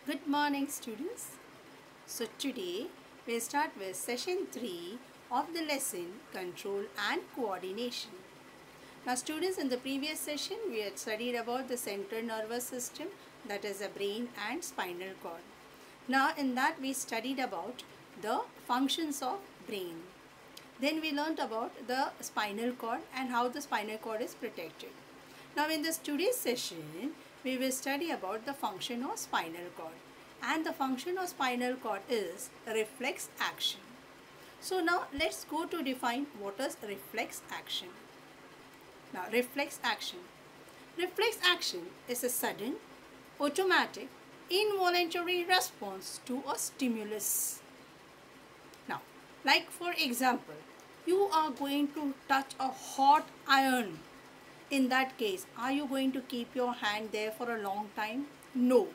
Good morning, students. So today we start with session 3 of the lesson Control and Coordination. Now students, in the previous session we had studied about the central nervous system, that is the brain and spinal cord. Now in that we studied about the functions of brain. Then we learnt about the spinal cord and how the spinal cord is protected. Now in this today's session, we will study about the function of spinal cord. And the function of spinal cord is reflex action. So now let's go to define what is reflex action. Now reflex action. Reflex action is a sudden, automatic, involuntary response to a stimulus. Now, like for example, you are going to touch a hot iron. In that case, are you going to keep your hand there for a long time? No.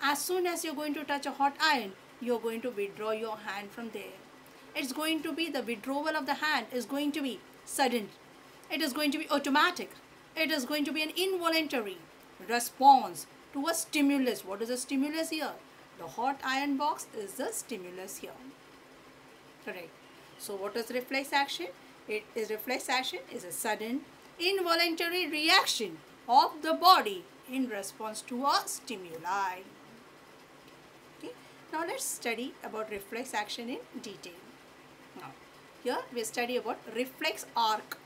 As soon as you're going to touch a hot iron, you're going to withdraw your hand from there. It's going to be, the withdrawal of the hand is going to be sudden. It is going to be automatic. It is going to be an involuntary response to a stimulus. What is a stimulus here? The hot iron box is the stimulus here. Correct. So what is reflex action? Reflex action is a sudden, involuntary reaction of the body in response to a stimuli. Okay. Now let's study about reflex action in detail. Now here we study about reflex arc.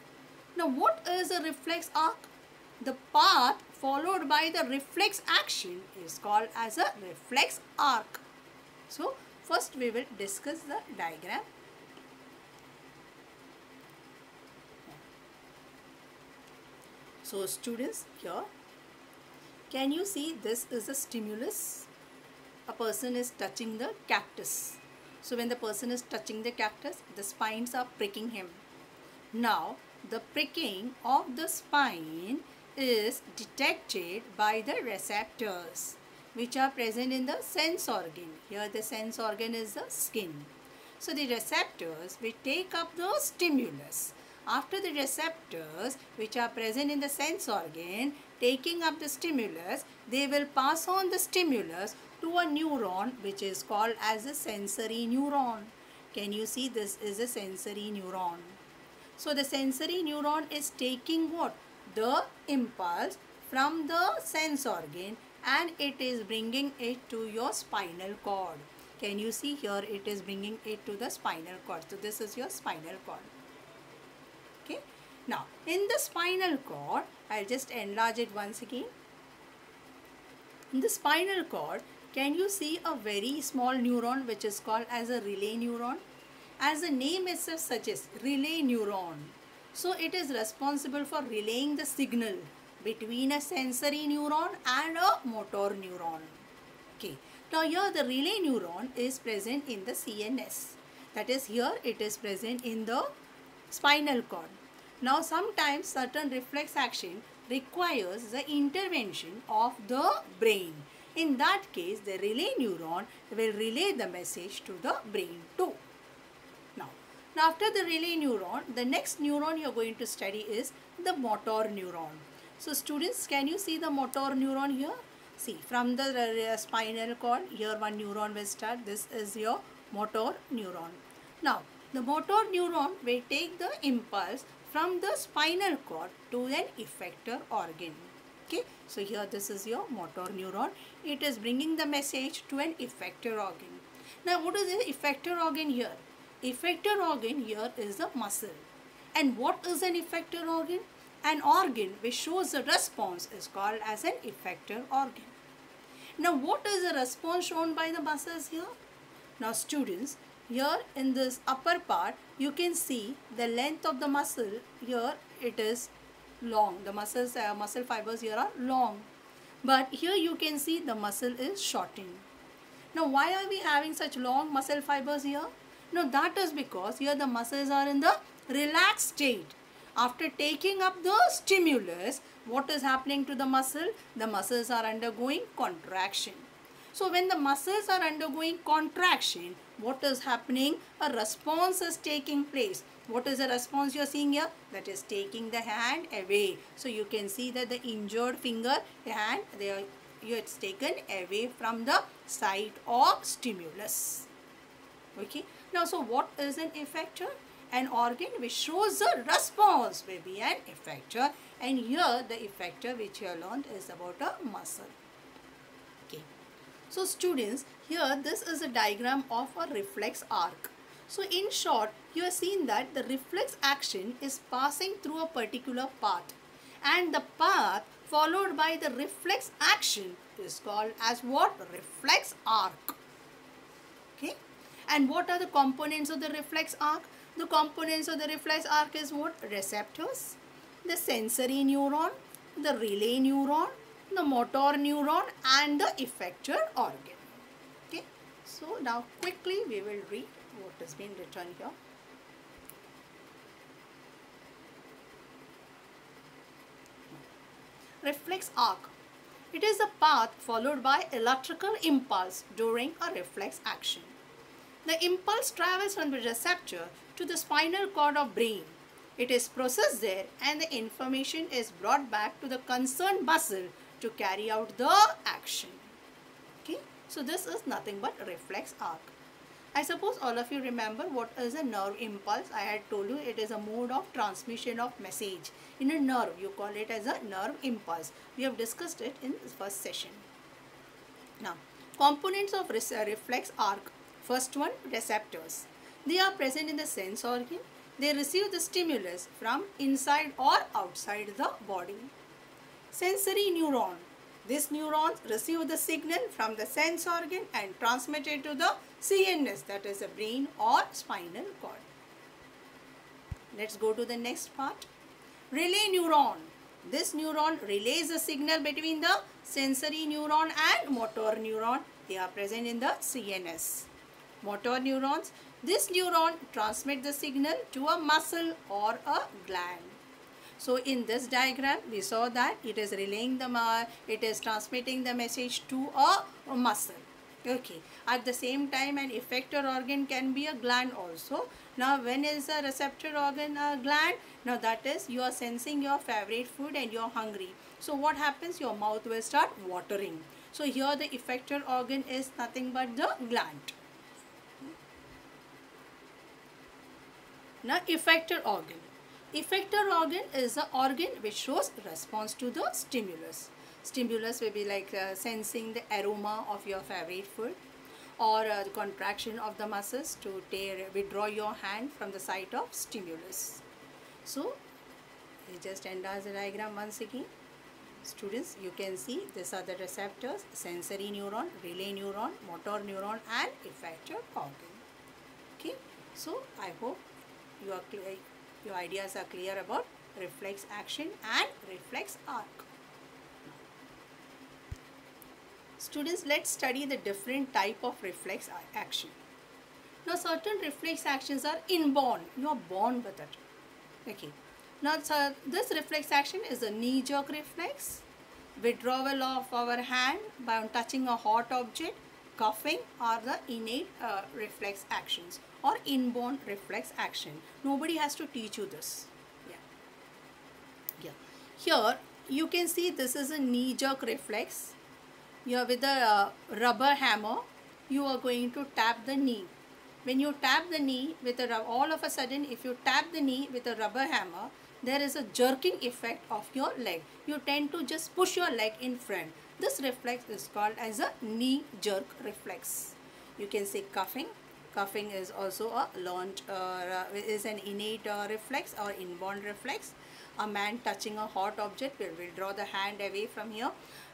Now what is a reflex arc? The path followed by the reflex action is called as a reflex arc. So first we will discuss the diagram. So students, here can you see this is a stimulus? A person is touching the cactus. So when the person is touching the cactus, the spines are pricking him. Now the pricking of the spine is detected by the receptors which are present in the sense organ. Here the sense organ is the skin. So the receptors will take up the stimulus. After the receptors which are present in the sense organ taking up the stimulus, they will pass on the stimulus to a neuron which is called as a sensory neuron. Can you see, this is a sensory neuron. So the sensory neuron is taking what? The impulse from the sense organ and it is bringing it to your spinal cord. Can you see here, it is bringing it to the spinal cord. So this is your spinal cord. Okay. Now in the spinal cord, I'll just enlarge it once again. In the spinal cord, can you see a very small neuron which is called as a relay neuron? As the name itself suggests, relay neuron. So it is responsible for relaying the signal between a sensory neuron and a motor neuron. Okay. Now here the relay neuron is present in the CNS. That is, here it is present in the spinal cord. Now sometimes certain reflex action requires the intervention of the brain. In that case, the relay neuron will relay the message to the brain too. Now after the relay neuron, the next neuron you are going to study is the motor neuron. So students, can you see the motor neuron here? See, from the spinal cord, here one neuron will start. This is your motor neuron. Now the motor neuron will take the impulse from the spinal cord to an effector organ. Okay, so here this is your motor neuron. It is bringing the message to an effector organ. Now what is the effector organ here? Effector organ here is the muscle. And what is an effector organ? An organ which shows the response is called as an effector organ. Now what is the response shown by the muscles here? Now students, here in this upper part, you can see the length of the muscle. Here it is long. The muscle fibers here are long. But here you can see the muscle is shortened. Now why are we having such long muscle fibers here? Now that is because here the muscles are in the relaxed state. After taking up the stimulus, what is happening to the muscle? The muscles are undergoing contraction. So when the muscles are undergoing contraction, what is happening? A response is taking place. What is the response you are seeing here? That is taking the hand away. So you can see that the injured finger, the hand, they are it's taken away from the site or stimulus. Okay. Now, so what is an effector? An organ which shows a response will be an effector, and here the effector which you have learned is about a muscle. Okay. So students, here this is a diagram of a reflex arc. So in short, you have seen that the reflex action is passing through a particular path, and the path followed by the reflex action is called as what? Reflex arc. Okay. And what are the components of the reflex arc? The components of the reflex arc is what? Receptors, the sensory neuron, the relay neuron, the motor neuron, and the effector organ. Okay. So now quickly we will read what has been written here. Reflex arc. It is a path followed by electrical impulse during a reflex action. The impulse travels from the receptor to the spinal cord of brain. It is processed there and the information is brought back to the concerned muscle to carry out the action. Okay, so this is nothing but reflex arc. I suppose all of you remember what is a nerve impulse. I had told you it is a mode of transmission of message. In a nerve, you call it as a nerve impulse. We have discussed it in this first session. Now, components of reflex arc. First one, receptors. They are present in the sense organ. They receive the stimulus from inside or outside the body. Sensory neuron. These neurons receive the signal from the sense organ and transmit it to the CNS, that is the brain or spinal cord. Let's go to the next part. Relay neuron. This neuron relays the signal between the sensory neuron and motor neuron. They are present in the CNS. Motor neurons. This neuron transmit the signal to a muscle or a gland. So in this diagram, we saw that it is relaying it is transmitting the message to a muscle. Okay. At the same time, an effector organ can be a gland also. Now, when is a receptor organ a gland? Now, that is you are sensing your favorite food and you are hungry. So, what happens? Your mouth will start watering. So, here the effector organ is nothing but the gland. Now, effector organ. Effector organ is an organ which shows response to the stimulus. Stimulus will be like sensing the aroma of your favorite food, or the contraction of the muscles to withdraw your hand from the site of stimulus. So, we just enlarge the diagram once again. Students, you can see these are the receptors: sensory neuron, relay neuron, motor neuron, and effector organ. Okay, so I hope you are clear. Your ideas are clear about reflex action and reflex arc. Students, let's study the different type of reflex action. Now, certain reflex actions are inborn. You are born with it. Okay. Now, this reflex action is a knee-jerk reflex, withdrawal of our hand by touching a hot object, coughing, are the innate reflex actions or inborn reflex action. Nobody has to teach you this. Yeah. Here you can see this is a knee-jerk reflex. Here with a rubber hammer, you are going to tap the knee. When you tap the knee with a all of a sudden, if you tap the knee with a rubber hammer, there is a jerking effect of your leg. You tend to just push your leg in front. This reflex is called as a knee jerk reflex. You can say coughing. Coughing is also a learned, is an innate reflex or inborn reflex. A man touching a hot object will withdraw the hand away from here,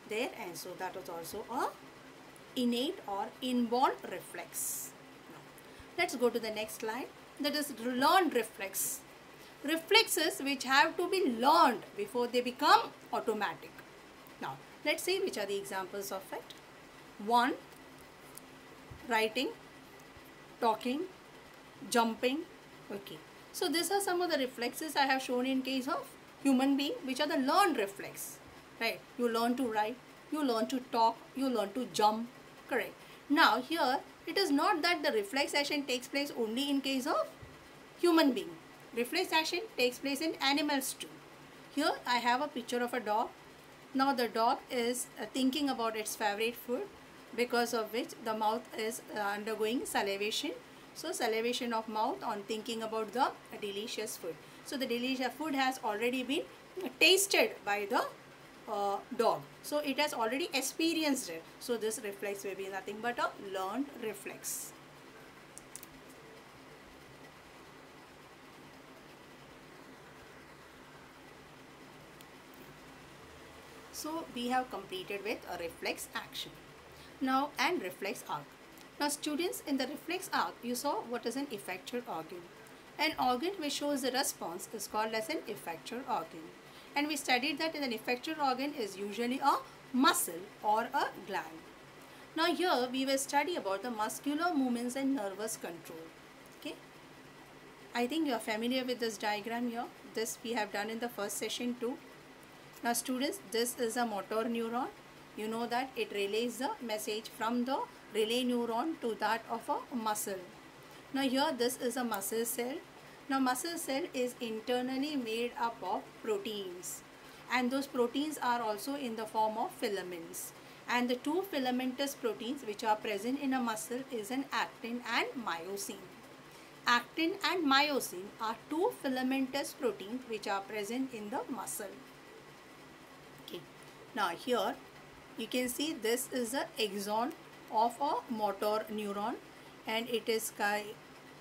there, and so that is also a innate or inborn reflex. Now, let's go to the next slide. That is learned reflex. Reflexes which have to be learned before they become automatic. Now, let's see which are the examples of it. 1. Writing, talking, jumping. Okay. So, these are some of the reflexes I have shown in case of human being, which are the learned reflex. Right. You learn to write, you learn to talk, you learn to jump. Correct. Now, here it is not that the reflex action takes place only in case of human being. Reflex action takes place in animals too. Here I have a picture of a dog. Now the dog is thinking about its favorite food, because of which the mouth is undergoing salivation. So salivation of mouth on thinking about the delicious food. So the delicious food has already been tasted by the dog. So it has already experienced it. So this reflex will be nothing but a learned reflex. So we have completed with a reflex action. Now and reflex arc. Now students, in the reflex arc you saw what is an effector organ. An organ which shows the response is called as an effector organ. And we studied that an effector organ is usually a muscle or a gland. Now here we will study about the muscular movements and nervous control. Okay. I think you are familiar with this diagram here. This we have done in the first session too. Now students, this is a motor neuron. You know that it relays the message from the relay neuron to that of a muscle. Now here this is a muscle cell. Now muscle cell is internally made up of proteins, and those proteins are also in the form of filaments. And the two filamentous proteins which are present in a muscle is an actin and myosin. Actin and myosin are two filamentous proteins which are present in the muscle. Okay. Now here you can see this is the axon of a motor neuron, and it is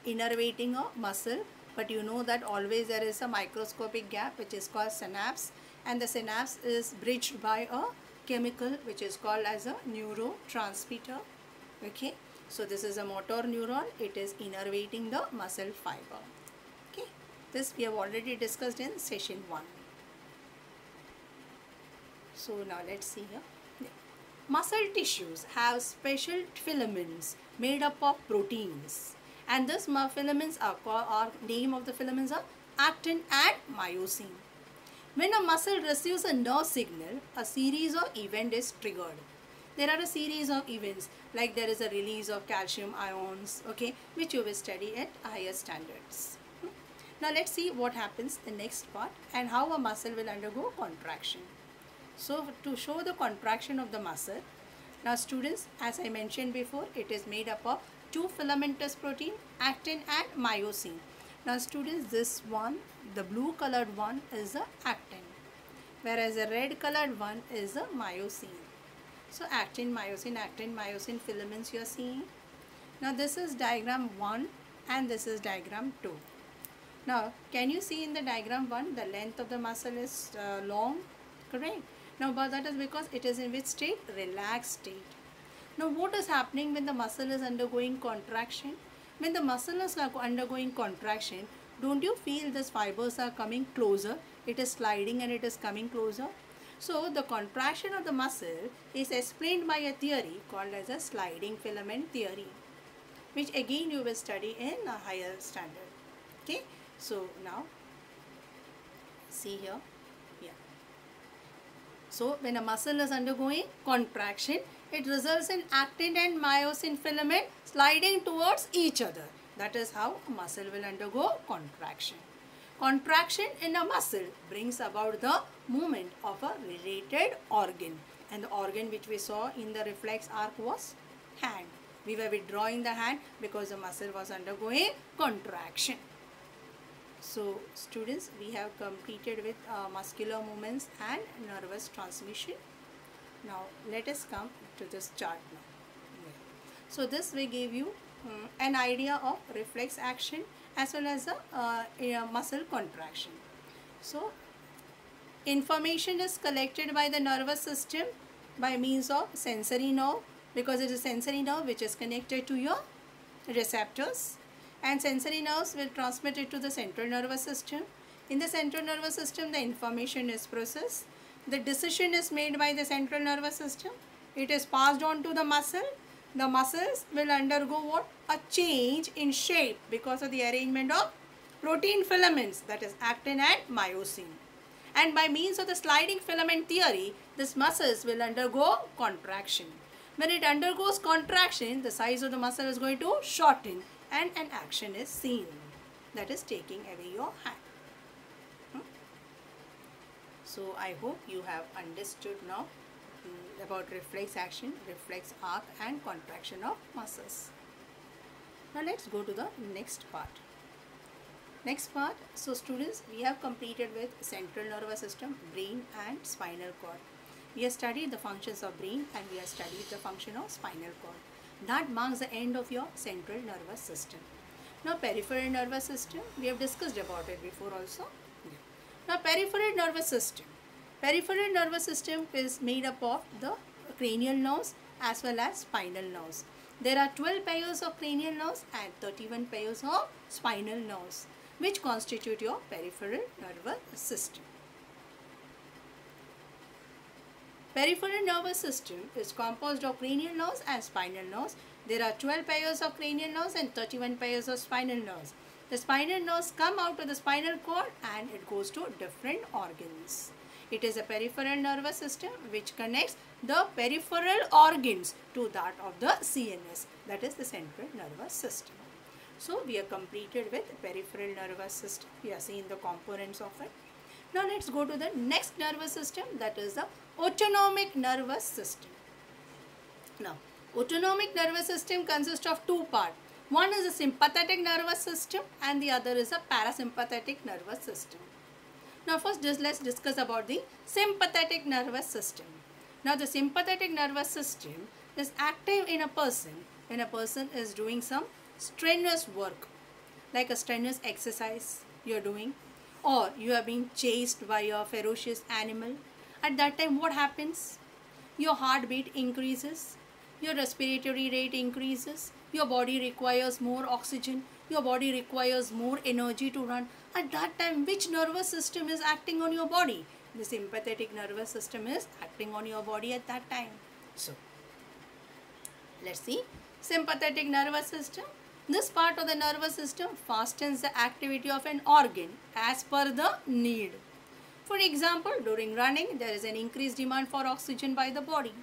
innervating a muscle. But you know that always there is a microscopic gap which is called synapse, and the synapse is bridged by a chemical which is called as a neurotransmitter. Okay, so this is a motor neuron. It is innervating the muscle fiber. Okay, this we have already discussed in session 1. So now let's see here. Muscle tissues have special filaments made up of proteins, and this filaments are name of the filaments are actin and myosin. When a muscle receives a nerve signal, a series of events is triggered. There are a series of events, like there is a release of calcium ions, okay, which you will study at higher standards. Now let's see what happens the next part and how a muscle will undergo contraction. So to show the contraction of the muscle, now students, as I mentioned before, it is made up of two filamentous protein, actin and myosin. Now students, this one, the blue colored one is the actin, whereas the red colored one is the myosin. So actin, myosin filaments you are seeing. Now this is diagram 1 and this is diagram 2. Now can you see in the diagram 1 the length of the muscle is long, correct? Now but that is because it is in which state? Relaxed state. Now what is happening when the muscle is undergoing contraction? When the muscle is undergoing contraction, don't you feel these fibers are coming closer? It is sliding and it is coming closer. So the contraction of the muscle is explained by a theory called as a sliding filament theory, which again you will study in a higher standard. Okay, so now see here. So when a muscle is undergoing contraction, it results in actin and myosin filament sliding towards each other. That is how a muscle will undergo contraction. Contraction in a muscle brings about the movement of a related organ. And the organ which we saw in the reflex arc was hand. We were withdrawing the hand because the muscle was undergoing contraction. So students, we have completed with muscular movements and nervous transmission. Now let us come to this chart now. So this will give you an idea of reflex action as well as a muscle contraction. So information is collected by the nervous system by means of sensory nerve, because it is sensory nerve which is connected to your receptors, and sensory nerves will transmit it to the central nervous system. In the central nervous system, the information is processed. The decision is made by the central nervous system. It is passed on to the muscle. The muscles will undergo what? A change in shape because of the arrangement of protein filaments, that is actin and myosin. And by means of the sliding filament theory, these muscles will undergo contraction. When it undergoes contraction, the size of the muscle is going to shorten and an action is seen, that is taking away your hand. So I hope you have understood now about reflex action, reflex arc and contraction of muscles. Now let's go to the next part. Next part, so students, we have completed with central nervous system, brain and spinal cord. We have studied the functions of brain and we have studied the function of spinal cord. That marks the end of your central nervous system. Now peripheral nervous system, we have discussed about it before also. Now peripheral nervous system. Peripheral nervous system is made up of the cranial nerves as well as spinal nerves. There are 12 pairs of cranial nerves and 31 pairs of spinal nerves, which constitute your peripheral nervous system. Peripheral nervous system is composed of cranial nerves and spinal nerves. There are 12 pairs of cranial nerves and 31 pairs of spinal nerves. The spinal nerves come out of the spinal cord and it goes to different organs. It is a peripheral nervous system which connects the peripheral organs to that of the CNS, that is the central nervous system. So we are completed with peripheral nervous system. We are seeing the components of it. Now let's go to the next nervous system, that is the autonomic nervous system. Now autonomic nervous system consists of two parts. One is the sympathetic nervous system and the other is a parasympathetic nervous system. Now first let's discuss about the sympathetic nervous system. Now the sympathetic nervous system is active in a person when a person is doing some strenuous work, like a strenuous exercise you are doing, or you are being chased by a ferocious animal. At that time what happens? Your heartbeat increases, your respiratory rate increases, your body requires more oxygen, your body requires more energy to run. At that time, which nervous system is acting on your body? The sympathetic nervous system is acting on your body at that time. So, let's see. Sympathetic nervous system. This part of the nervous system fastens the activity of an organ as per the need. For example, during running, there is an increased demand for oxygen by the body.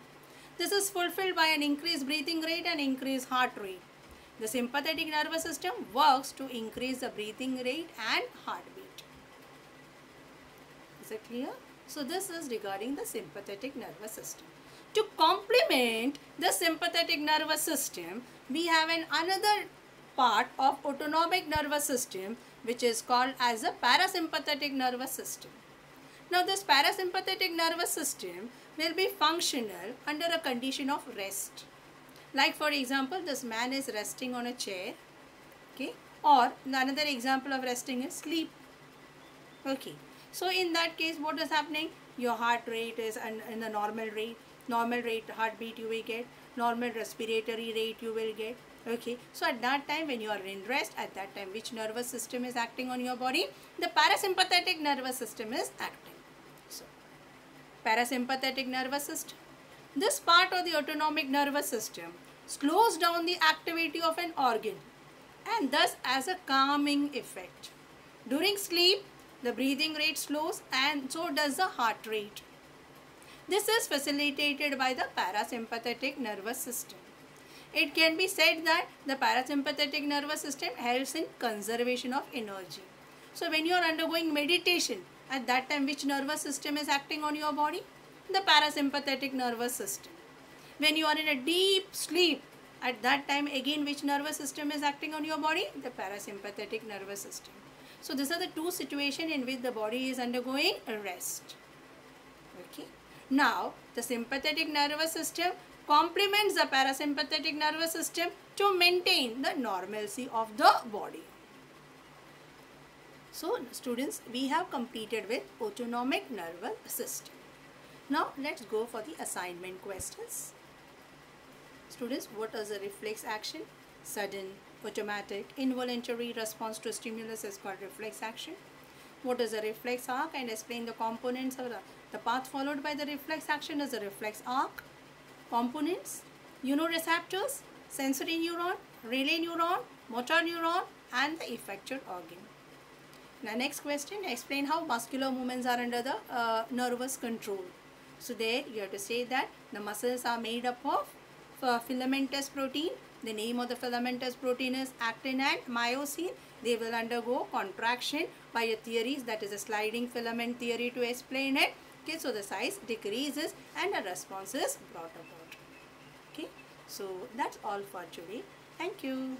This is fulfilled by an increased breathing rate and increased heart rate. The sympathetic nervous system works to increase the breathing rate and heartbeat. Is it clear? So this is regarding the sympathetic nervous system. To complement the sympathetic nervous system, we have another part of autonomic nervous system which is called as the parasympathetic nervous system. Now this parasympathetic nervous system will be functional under a condition of rest. Like for example, this man is resting on a chair, okay, or another example of resting is sleep, okay. So in that case what is happening? Your heart rate is in the normal rate heartbeat you will get, normal respiratory rate you will get, okay. So at that time when you are in rest, at that time which nervous system is acting on your body? The parasympathetic nervous system is acting. So parasympathetic nervous system. This part of the autonomic nervous system slows down the activity of an organ and thus has a calming effect. During sleep, the breathing rate slows and so does the heart rate. This is facilitated by the parasympathetic nervous system. It can be said that the parasympathetic nervous system helps in conservation of energy. So when you are undergoing meditation, at that time which nervous system is acting on your body? The parasympathetic nervous system. When you are in a deep sleep, at that time again which nervous system is acting on your body? The parasympathetic nervous system. So these are the two situations in which the body is undergoing a rest. Okay. Now the sympathetic nervous system complements the parasympathetic nervous system to maintain the normalcy of the body. So students, we have completed with autonomic nervous system. Now let's go for the assignment questions. Students, what is a reflex action? Sudden, automatic, involuntary response to stimulus is called reflex action. What is a reflex arc? And explain the components of the path followed by the reflex action is a reflex arc. Components: unireceptors, sensory neuron, relay neuron, motor neuron and the effector organ. Now next question, explain how muscular movements are under the nervous control. So there you have to say that the muscles are made up of filamentous protein. The name of the filamentous protein is actin and myosin. they will undergo contraction by a theory that is a sliding filament theory to explain it. Okay, so the size decreases and a response is brought about. Okay, so that's all for today. Thank you.